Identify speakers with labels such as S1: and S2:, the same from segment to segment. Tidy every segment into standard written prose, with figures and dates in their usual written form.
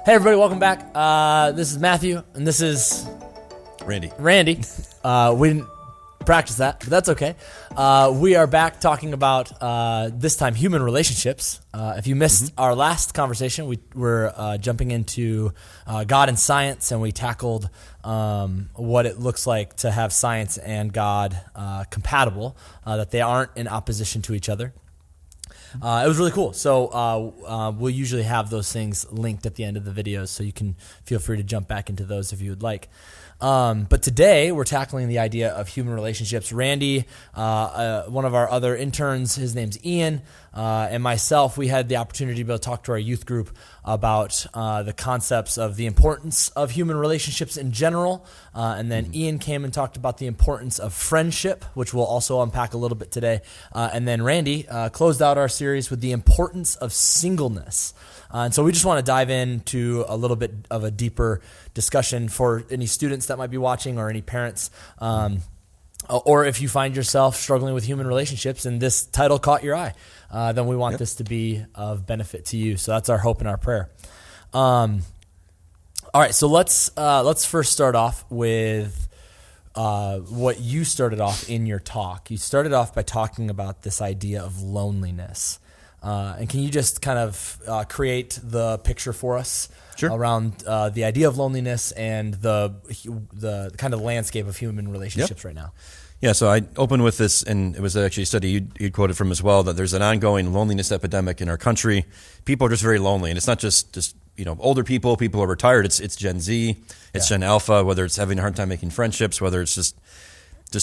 S1: Hey everybody, welcome back. This is Matthew, and this is
S2: Randy.
S1: We didn't practice that, but that's okay. We are back talking about, this time, human relationships. If you missed our last conversation, we were jumping into God and science, and we tackled what it looks like to have science and God compatible, that they aren't in opposition to each other. It was really cool. So we'll usually have those things linked at the end of the videos, so you can feel free to jump back into those if you would like. But today we're tackling the idea of human relationships. Randy, one of our other interns, his name's Ian, and myself, we had the opportunity to be able to talk to our youth group about the concepts of the importance of human relationships in general. And then Ian came and talked about the importance of friendship, which we'll also unpack a little bit today. And then Randy closed out our series with the importance of singleness. And so we just want to dive into a little bit of a deeper discussion for any students that might be watching or any parents, or if you find yourself struggling with human relationships and this title caught your eye, then we want this to be of benefit to you. So that's our hope and our prayer. All right, so let's first start off with what you started off in your talk. You started off by talking about this idea of loneliness. And can you just kind of create the picture for us around the idea of loneliness and the kind of landscape of human relationships right now?
S2: Yeah, so I opened with this, and it was actually a study you'd quoted from as well, that there's an ongoing loneliness epidemic in our country. People are just very lonely, and it's not just older people who are retired. It's Gen Z, it's Gen Alpha, whether it's having a hard time making friendships, whether it's just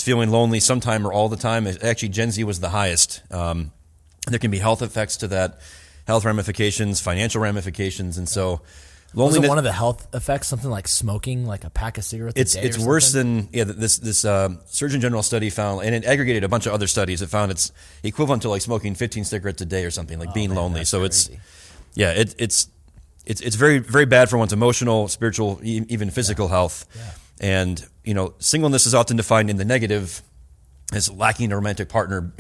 S2: feeling lonely sometime or all the time. Actually, Gen Z was the highest. There can be health effects to that, health ramifications, financial ramifications, and so loneliness.
S1: Was it one of the health effects something like smoking, like a pack of cigarettes a day?
S2: It's worse than this Surgeon General study found, and it aggregated a bunch of other studies. It found it's equivalent to like smoking 15 cigarettes a day or something, like being lonely. So
S1: crazy.
S2: it's very, very bad for one's emotional, spiritual, even physical health. And singleness is often defined in the negative as lacking a romantic partner.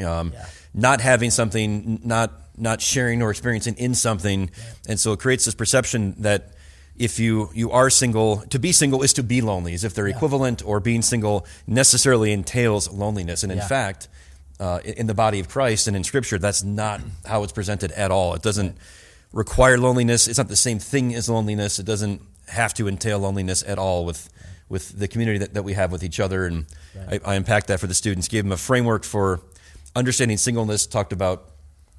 S2: Not having something, not sharing or experiencing in something. And so it creates this perception that if you are single, to be single is to be lonely, as if they're equivalent, or being single necessarily entails loneliness. And in fact, in the body of Christ and in Scripture, that's not how it's presented at all. It doesn't require loneliness. It's not the same thing as loneliness. It doesn't have to entail loneliness at all with the community that we have with each other. And I unpacked that for the students, gave them a framework for understanding singleness, talked about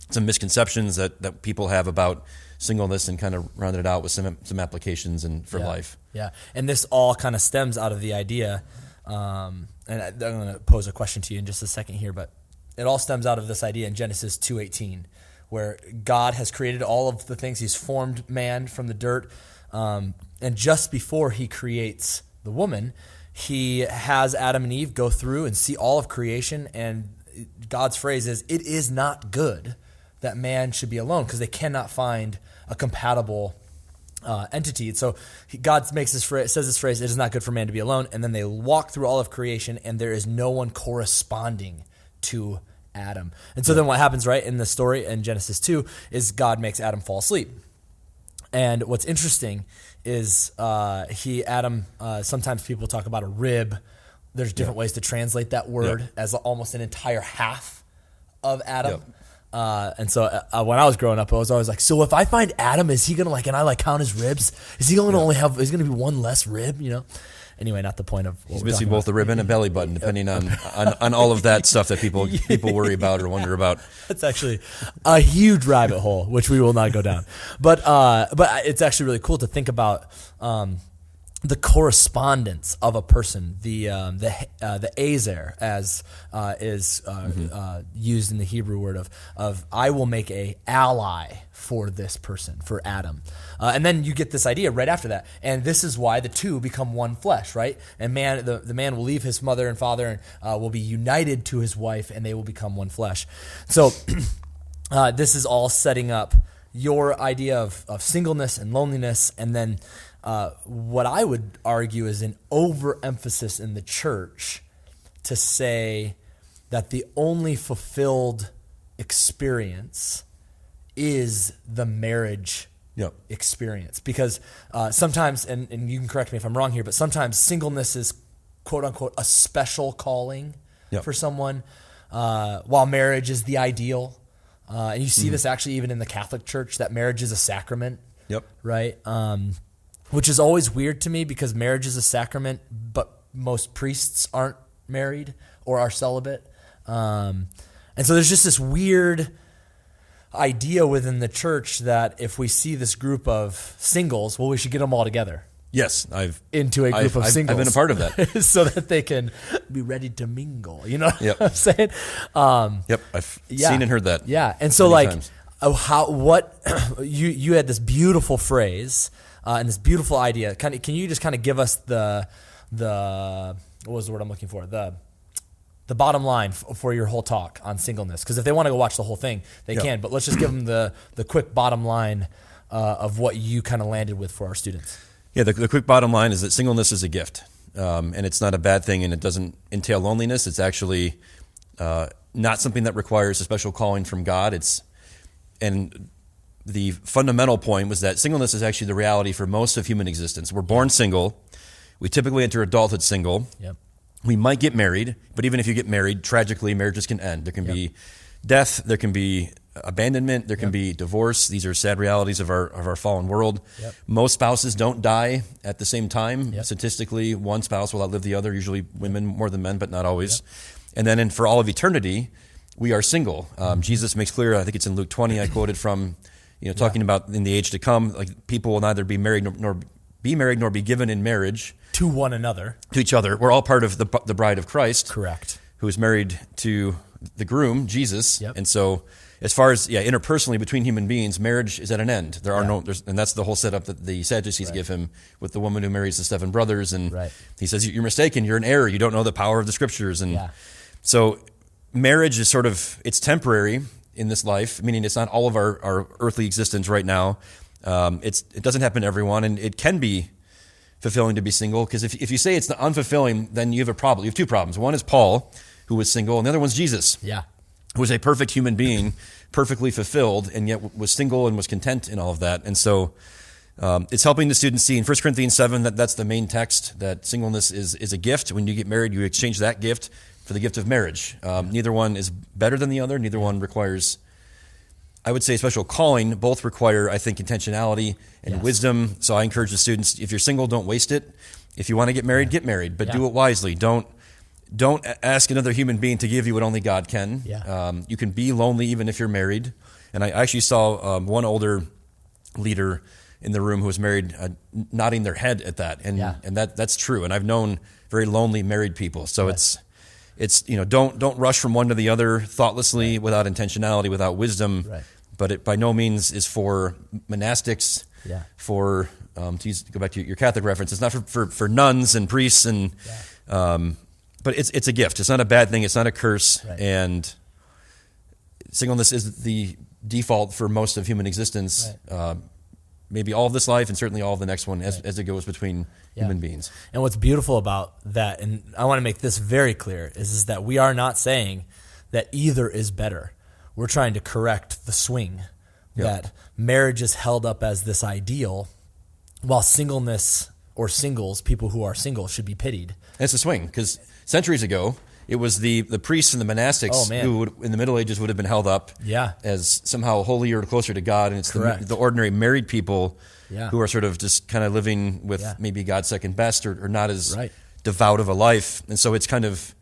S2: some misconceptions that people have about singleness, and kind of rounded it out with some applications for life. Yeah,
S1: and this all kind of stems out of the idea, and I'm going to pose a question to you in just a second here, but it all stems out of this idea in Genesis 2:18, where God has created all of the things. He's formed man from the dirt, and just before he creates the woman, he has Adam and Eve go through and see all of creation, and God's phrase is, "It is not good that man should be alone," because they cannot find a compatible entity. And so God says this phrase, "It is not good for man to be alone," and then they walk through all of creation, and there is no one corresponding to Adam. And so then what happens, right, in the story in Genesis 2 is God makes Adam fall asleep. And what's interesting is sometimes people talk about a rib. There's different ways to translate that word as almost an entire half of Adam. And so when I was growing up, I was always like, so if I find Adam, is he going to and I count his ribs? Is he going to is going to be one less rib, Anyway, not the point of what
S2: he's missing both a rib and a belly button, depending on all of that stuff that people worry about or wonder about.
S1: That's actually a huge rabbit hole, which we will not go down. But it's actually really cool to think about the correspondence of a person, the azer, as is used in the Hebrew word of I will make a ally for this person, for Adam. And then you get this idea right after that. And this is why the two become one flesh, right? And the man will leave his mother and father and will be united to his wife, and they will become one flesh. So this is all setting up your idea of singleness and loneliness, and then what I would argue is an overemphasis in the church to say that the only fulfilled experience is the marriage
S2: Yep.
S1: experience. Because sometimes, and you can correct me if I'm wrong here, but sometimes singleness is quote unquote a special calling
S2: Yep.
S1: for someone, while marriage is the ideal. And you see this actually even in the Catholic Church, that marriage is a sacrament.
S2: Yep.
S1: Right? Which is always weird to me because marriage is a sacrament, but most priests aren't married or are celibate. And so there's just this weird idea within the church that if we see this group of singles, well, we should get them all together.
S2: Yes,
S1: Into a group of singles.
S2: I've been a part of that.
S1: So that they can be ready to mingle. You know
S2: Yep.
S1: what I'm saying?
S2: Yep, I've seen and heard that.
S1: Yeah, and so
S2: many
S1: like,
S2: times.
S1: you had this beautiful phrase and this beautiful idea. Can you just kind of give us the what was the word I'm looking for? The bottom line for your whole talk on singleness. Because if they want to go watch the whole thing, they can. But let's just give them the quick bottom line of what you kind of landed with for our students.
S2: Yeah, the quick bottom line is that singleness is a gift, and it's not a bad thing, and it doesn't entail loneliness. It's actually not something that requires a special calling from God. And the fundamental point was that singleness is actually the reality for most of human existence. We're born single. We typically enter adulthood single.
S1: Yep.
S2: We might get married, but even if you get married, tragically, marriages can end. There can be death. There can be abandonment. There can be divorce. These are sad realities of our fallen world.
S1: Yep.
S2: Most spouses don't die at the same time.
S1: Yep.
S2: Statistically, one spouse will outlive the other, usually women more than men, but not always. And then for all of eternity, we are single. Jesus makes clear, I think it's in Luke 20, I quoted from, talking about in the age to come, like people will neither be married nor be given in marriage
S1: To one another.
S2: to each other. We're all part of the bride of Christ.
S1: Correct.
S2: Who is married to the groom, Jesus.
S1: Yep.
S2: And so as far as interpersonally between human beings, marriage is at an end. There are and that's the whole setup that the Sadducees give him with the woman who marries the 7 brothers. And he says, you're mistaken, you're in error, you don't know the power of the scriptures. And so marriage is it's temporary in this life, meaning it's not all of our earthly existence right now. It doesn't happen to everyone, and it can be fulfilling to be single, because if you say it's unfulfilling, then you have a problem. You have 2 problems. One is Paul, who was single, and the other one's Jesus, who was a perfect human being, perfectly fulfilled, and yet was single and was content in all of that. And so it's helping the students see in 1 Corinthians 7 that's the main text, that singleness is a gift. When you get married, you exchange that gift for the gift of marriage. Neither one is better than the other. Neither one requires, I would say, a special calling. Both require, I think, intentionality and wisdom. So I encourage the students, if you're single, don't waste it. If you want to get married, but do it wisely. Don't ask another human being to give you what only God can. You can be lonely even if you're married. And I actually saw one older leader in the room who was married nodding their head at that. And that's true. And I've known very lonely married people. So it's don't rush from one to the other thoughtlessly, without intentionality, without wisdom. But it by no means is for monastics. For to go back to your Catholic reference, it's not for nuns and priests and. But it's a gift. It's not a bad thing. It's not a curse. And singleness is the default for most of human existence. Maybe all of this life and certainly all of the next one as it goes between human beings.
S1: And what's beautiful about that, and I want to make this very clear, is that we are not saying that either is better. We're trying to correct the swing, that marriage is held up as this ideal, while singleness or singles, people who are single, should be pitied.
S2: It's a swing, because centuries ago, it was the priests and the monastics who in the Middle Ages would have been held up as somehow holier or closer to God, and it's the ordinary married people who are sort of just kind of living with maybe God's second best or not as devout of a life. And so it's kind of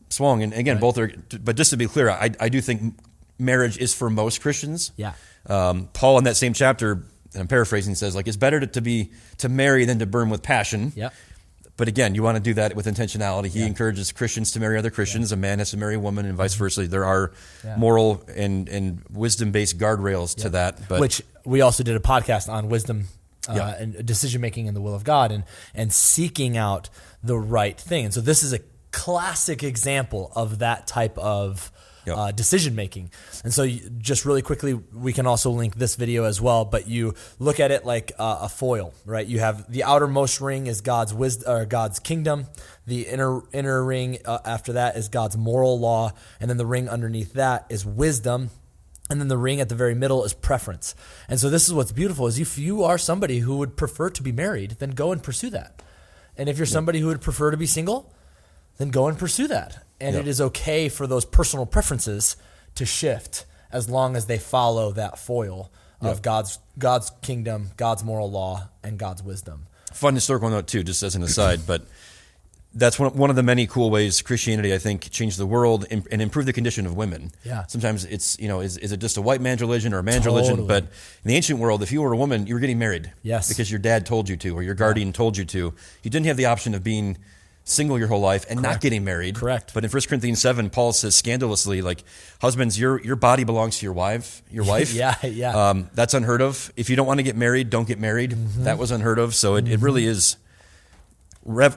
S2: swung. And again, both are, but just to be clear, I do think marriage is for most Christians. Paul in that same chapter, and I'm paraphrasing, says it's better to marry than to burn with passion. But again, you want to do that with intentionality. He encourages Christians to marry other Christians. A man has to marry a woman, and vice versa. There are moral and wisdom-based guardrails to that. But
S1: which we also did a podcast on wisdom and decision-making in the will of God and seeking out the right thing. And so this is a classic example of that type of decision making. And so just really quickly, we can also link this video as well, but you look at it like a foil, right? You have the outermost ring is God's wisdom or God's kingdom. The inner ring after that is God's moral law. And then the ring underneath that is wisdom. And then the ring at the very middle is preference. And so this is what's beautiful is if you are somebody who would prefer to be married, then go and pursue that. And if you're somebody who would prefer to be single, then go and pursue that. And it is okay for those personal preferences to shift as long as they follow that foil of God's kingdom, God's moral law, and God's wisdom.
S2: Fun historical note too, just as an aside, but that's one of the many cool ways Christianity, I think, changed the world and improved the condition of women.
S1: Yeah.
S2: Sometimes it's, is it just a white man's religion or a man's religion? But in the ancient world, if you were a woman, you were getting married.
S1: Yes.
S2: Because your dad told you to or your guardian told you to. You didn't have the option of being single your whole life and not getting married.
S1: Correct.
S2: But in 1 Corinthians 7, Paul says scandalously, like, husbands, your body belongs to your wife.
S1: Yeah.
S2: That's unheard of. If you don't want to get married, don't get married. Mm-hmm. That was unheard of. So it really is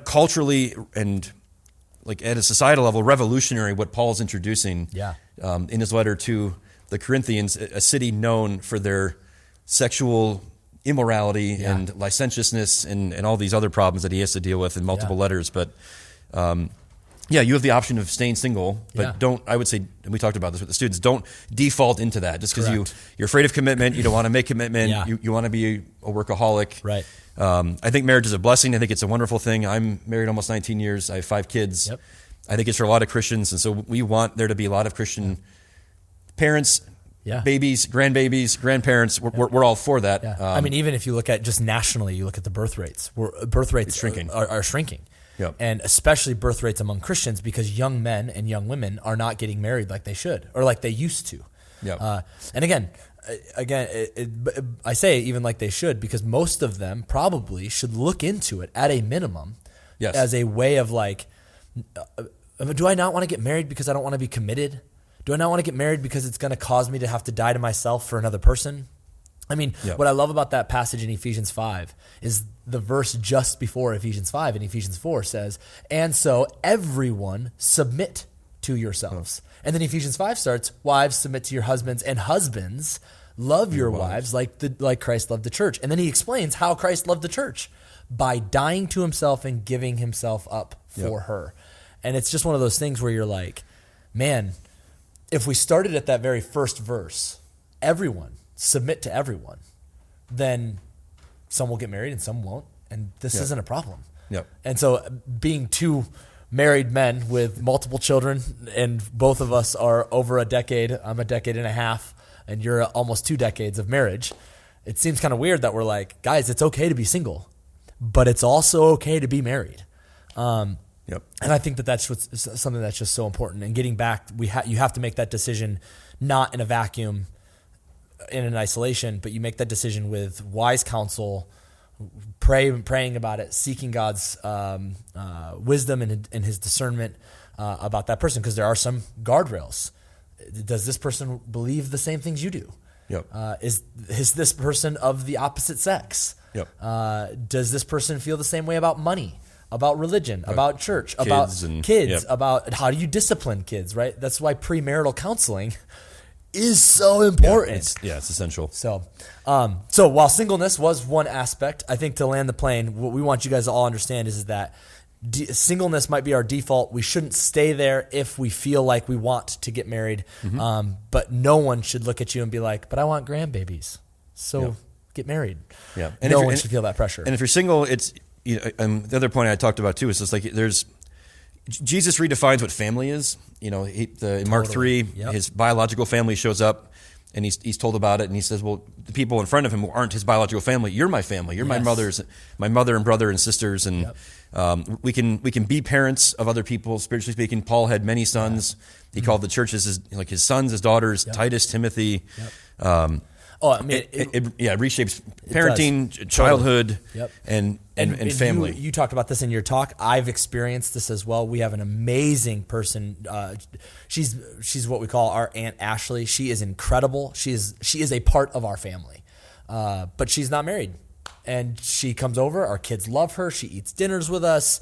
S2: culturally and like at a societal level revolutionary what Paul's introducing in his letter to the Corinthians, a city known for their sexual immorality and licentiousness and all these other problems that he has to deal with in multiple letters. But you have the option of staying single, but don't, I would say, and we talked about this with the students, don't default into that just because you're afraid of commitment, you don't want to make commitment, you want to be a workaholic.
S1: Right.
S2: I think marriage is a blessing. I think it's a wonderful thing. I'm married almost 19 years. I have 5 kids. Yep. I think it's for a lot of Christians, and so we want there to be a lot of Christian parents, babies, grandbabies, grandparents. We're all for that.
S1: Yeah. I mean, even if you look at just nationally, you look at the birth rates. Birth rates are shrinking.
S2: Yep.
S1: And especially birth rates among Christians because young men and young women are not getting married like they should or like they used to.
S2: Yep.
S1: And again, I say even like they should because most of them probably should look into it at a minimum as a way of like, do I not want to get married because I don't want to be committed? Do I not want to get married because it's going to cause me to have to die to myself for another person? I mean, what I love about that passage in Ephesians 5 is the verse just before Ephesians 5 in Ephesians 4 says, and so everyone submit to yourselves. And then Ephesians 5 starts, wives submit to your husbands, and husbands love your wives like Christ loved the church. And then he explains how Christ loved the church by dying to himself and giving himself up for her. And it's just one of those things where you're like, man, if we started at that very first verse, everyone submit to everyone, then some will get married and some won't. And this isn't a problem.
S2: Yep.
S1: And so being 2 married men with multiple children, and both of us are over a decade, I'm a decade and a half, and you're almost 2 decades of marriage, it seems kind of weird that we're like, guys, it's okay to be single, but it's also okay to be married. And I think that that's something that's just so important. And getting back, you have to make that decision not in a vacuum, in an isolation, but you make that decision with wise counsel, praying about it, seeking God's wisdom and his discernment about that person, because there are some guardrails. Does this person believe the same things you do?
S2: Yep.
S1: Is this person of the opposite sex?
S2: Yep.
S1: Does this person feel the same way about money, about religion, about church,
S2: kids
S1: about kids, about how do you discipline kids, right? That's why premarital counseling is so important.
S2: It's essential.
S1: So while singleness was one aspect, I think to land the plane, what we want you guys to all understand is that singleness might be our default. We shouldn't stay there if we feel like we want to get married. But no one should look at you and be like, but I want grandbabies. So get married.
S2: Yeah.
S1: And no one should feel that pressure.
S2: And if you're single, it's, the other point I talked about too is just like Jesus redefines what family is. In Mark 3, his biological family shows up and he's told about it, and he says, well, the people in front of him who aren't his biological family, you're my family. You're my mother and brother and sisters, and we can be parents of other people, spiritually speaking. Paul had many sons. He called the churches his sons, his daughters, Titus, Timothy. It reshapes parenting, childhood, and family.
S1: You talked about this in your talk. I've experienced this as well. We have an amazing person. She's what we call our Aunt Ashley. She is incredible. She is a part of our family, but she's not married. And she comes over. Our kids love her. She eats dinners with us.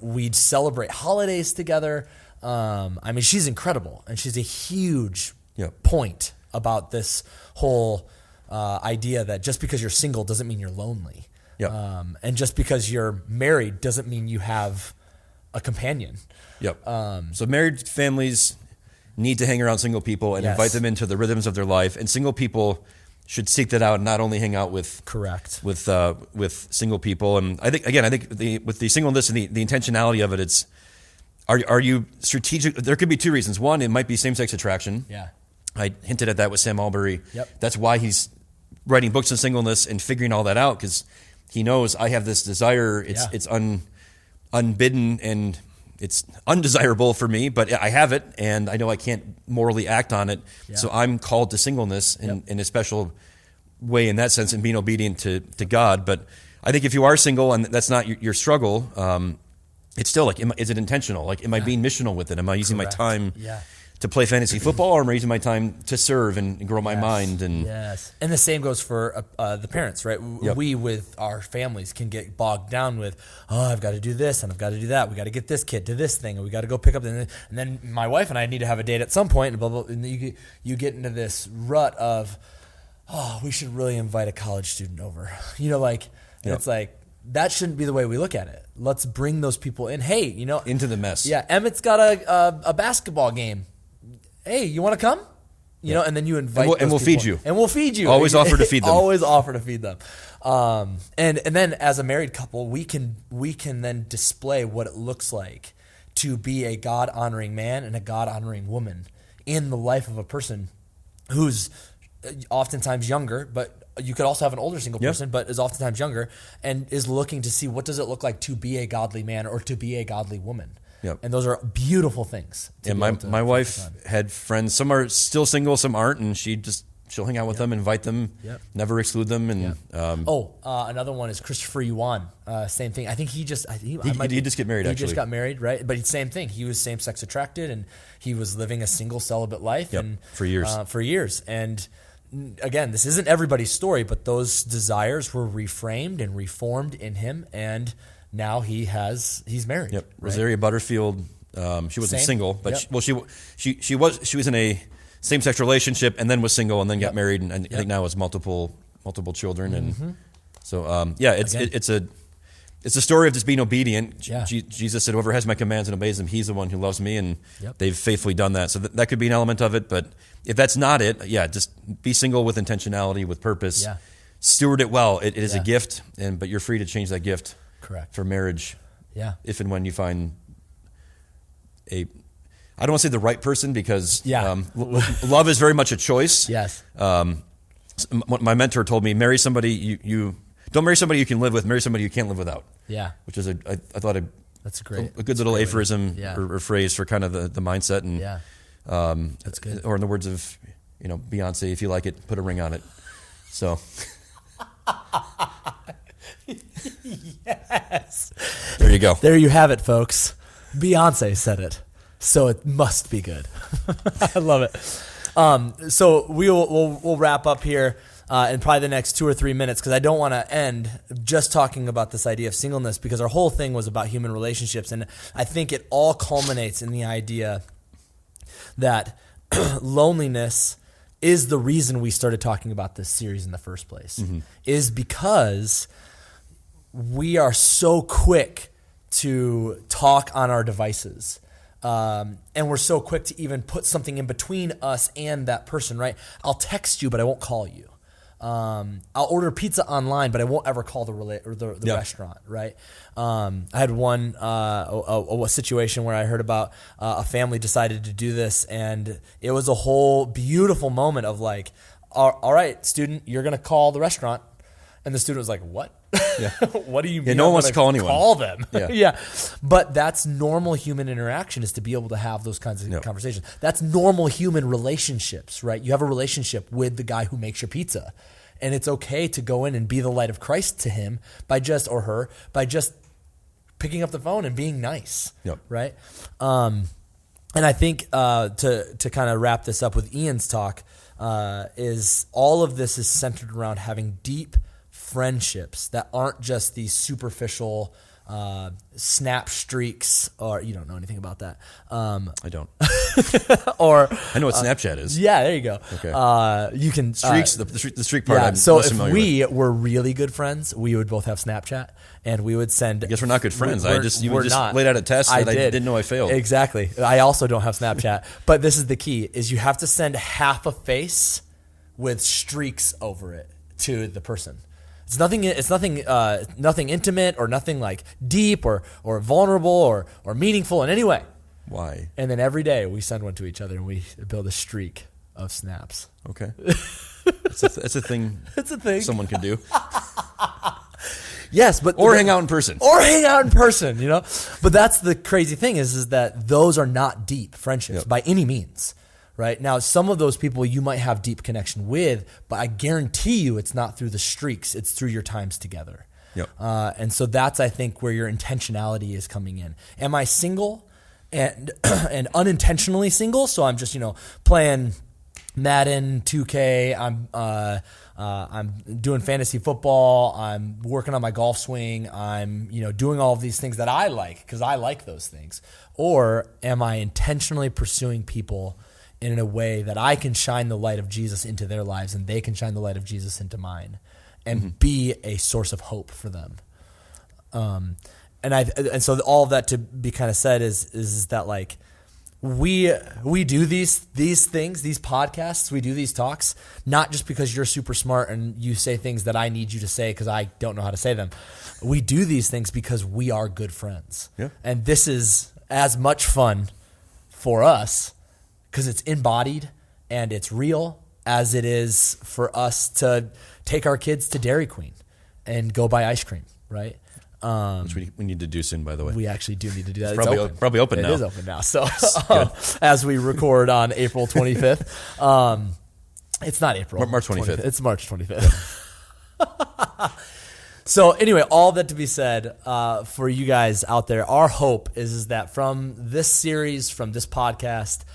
S1: We celebrate holidays together. She's incredible, and she's a huge point about this whole idea that just because you're single doesn't mean you're lonely. And just because you're married doesn't mean you have a companion.
S2: So married families, need to hang around single people and invite them into the rhythms of their life. And single people should seek that out and not only hang out with with single people. And I think with the singleness and the intentionality of it, are you strategic? There could be two reasons. One, it might be same-sex attraction.
S1: Yeah.
S2: I hinted at that with Sam Albury.
S1: Yep.
S2: That's why he's writing books on singleness and figuring all that out, because he knows I have this desire. It's unbidden and it's undesirable for me, but I have it, and I know I can't morally act on it. Yeah. So I'm called to singleness in a special way in that sense, and being obedient to God. But I think if you are single and that's not your struggle, it's still like, is it intentional? Like, am I being missional with it? Am I using my time to play fantasy football, or am I using my time to serve and grow my mind? And
S1: and the same goes for the parents, right?
S2: Yep.
S1: We, with our families, can get bogged down with, I've got to do this and I've got to do that. We got to get this kid to this thing, and we got to go pick up. And then my wife and I need to have a date at some point, and blah, blah, and you get into this rut of, we should really invite a college student over. It's like, that shouldn't be the way we look at it. Let's bring those people in. Hey,
S2: into the mess.
S1: Yeah, Emmett's got a basketball game. Hey, you want to come? And then you invite
S2: and we'll feed you.
S1: And we'll feed you.
S2: Always offer to feed them.
S1: Always offer to feed them. And then as a married couple, we can then display what it looks like to be a God-honoring man and a God-honoring woman in the life of a person who's oftentimes younger, but you could also have an older single person, but is oftentimes younger and is looking to see, what does it look like to be a godly man or to be a godly woman?
S2: Yep.
S1: And those are beautiful things.
S2: And my wife had friends. Some are still single, some aren't, and she'll hang out with them, invite them, never exclude them. And
S1: another one is Christopher Yuan. Same thing. I think he just
S2: get married.
S1: He just got married, right? But same thing. He was same-sex attracted, and he was living a single celibate life, and
S2: for years.
S1: And again, this isn't everybody's story, but those desires were reframed and reformed in him, and now he's married.
S2: Yep. Right? Rosaria Butterfield. She wasn't single, but she was in a same-sex relationship and then was single and then got married, and I think now has multiple children. And so it's a story of just being obedient. Yeah. Jesus said, "Whoever has my commands and obeys them, he's the one who loves me," and they've faithfully done that. So that could be an element of it. But if that's not it, just be single with intentionality, with purpose. Yeah. Steward it well. It is a gift, but you're free to change that gift.
S1: Correct.
S2: For marriage.
S1: Yeah.
S2: If and when you find I don't want to say the right person, because love is very much a choice.
S1: Yes.
S2: My mentor told me, marry somebody you don't marry somebody you can live with, marry somebody you can't live without.
S1: Yeah.
S2: Which is I thought
S1: that's great.
S2: A good little aphorism or phrase for kind of the mindset. And
S1: that's good.
S2: Or in the words of Beyonce, if you like it, put a ring on it. So
S1: yes.
S2: There you go.
S1: There you have it, folks. Beyonce said it, so it must be good. I love it. So we'll wrap up here in probably the next 2 or 3 minutes, because I don't want to end just talking about this idea of singleness, because our whole thing was about human relationships, and I think it all culminates in the idea that loneliness is the reason we started talking about this series in the first place, is because we are so quick to talk on our devices. And we're so quick to even put something in between us and that person, right? I'll text you, but I won't call you. I'll order pizza online, but I won't ever call the restaurant, right? I had a situation where I heard about a family decided to do this, and it was a whole beautiful moment of like, all right, student, you're going to call the restaurant. And the student was like, what? Yeah. What do you mean?
S2: Yeah, no one wants to call anyone.
S1: Call them. Yeah. But that's normal human interaction, is to be able to have those kinds of conversations. That's normal human relationships, right? You have a relationship with the guy who makes your pizza. And it's okay to go in and be the light of Christ to him by just picking up the phone and being nice, right? And I think to kind of wrap this up with Ian's talk, is all of this is centered around having deep friendships that aren't just these superficial snap streaks, or you don't know anything about that.
S2: I don't.
S1: Or
S2: I know what Snapchat is.
S1: yeah, there you go.
S2: Okay.
S1: You can
S2: Streaks, the streak part.
S1: yeah.
S2: I'm
S1: So
S2: less
S1: if
S2: familiar
S1: we
S2: with.
S1: were really good friends, we would both have Snapchat, and we would send.
S2: I guess we're not good friends.
S1: We're
S2: you just
S1: not.
S2: laid out a test that I
S1: did.
S2: didn't know I failed.
S1: Exactly. I also don't have Snapchat, but this is the key: is you have to send half a face with streaks over it to the person. It's nothing. It's nothing. Nothing intimate or nothing like deep or vulnerable or meaningful in any way.
S2: Why?
S1: And then every day we send one to each other and we build a streak of snaps.
S2: Okay. That's a thing.
S1: It's a thing.
S2: Someone can do.
S1: Yes, but
S2: Or hang out in person.
S1: Or hang out in person, you know. But that's the crazy thing is that those are not deep friendships by any means, right? Now, some of those people you might have deep connection with, but I guarantee you it's not through the streaks. It's through your times together.
S2: Yep.
S1: And so that's, I think, where your intentionality is coming in. Am I single and unintentionally single? So I'm just, playing Madden, 2K. I'm doing fantasy football. I'm working on my golf swing. I'm, doing all of these things that I like because I like those things. Or am I intentionally pursuing people in a way that I can shine the light of Jesus into their lives and they can shine the light of Jesus into mine and be a source of hope for them? And so all of that to be kind of said is that like we do these things, these podcasts, we do these talks, not just because you're super smart and you say things that I need you to say because I don't know how to say them. We do these things because we are good friends.
S2: Yeah.
S1: And this is as much fun for us because it's embodied and it's real as it is for us to take our kids to Dairy Queen and go buy ice cream, right?
S2: Which we need to do soon, by the way.
S1: We actually do need to do that.
S2: It's probably open now.
S1: It is open now. So as we record on April 25th, it's not April.
S2: March 25th.
S1: It's March 25th. So anyway, all that to be said, for you guys out there, our hope is that from this series, from this podcast,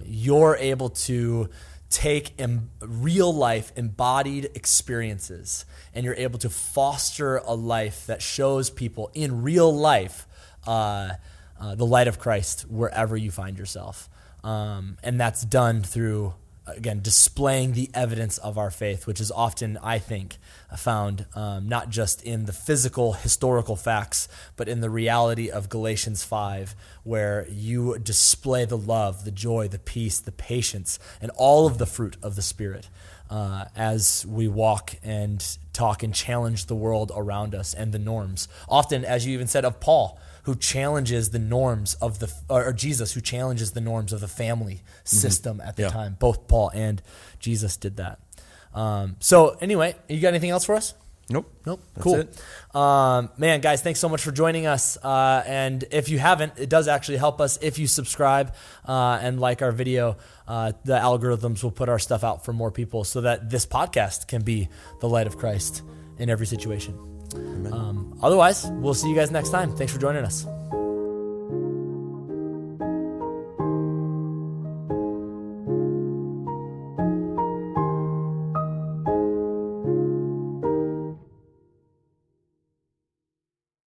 S1: you're able to take real life embodied experiences and you're able to foster a life that shows people in real life the light of Christ wherever you find yourself. And that's done through, again, displaying the evidence of our faith, which is often, I think, found not just in the physical, historical facts, but in the reality of Galatians 5, where you display the love, the joy, the peace, the patience, and all of the fruit of the Spirit as we walk and talk and challenge the world around us and the norms. Often, as you even said of Paul, who challenges the norms of or Jesus, who challenges the norms of the family system at the time. Both Paul and Jesus did that. So anyway, you got anything else for us?
S2: Nope.
S1: Cool.
S2: That's it.
S1: Man, guys, thanks so much for joining us. And if you haven't, it does actually help us if you subscribe and like our video. The algorithms will put our stuff out for more people so that this podcast can be the light of Christ in every situation. Otherwise, we'll see you guys next time. Thanks for joining us.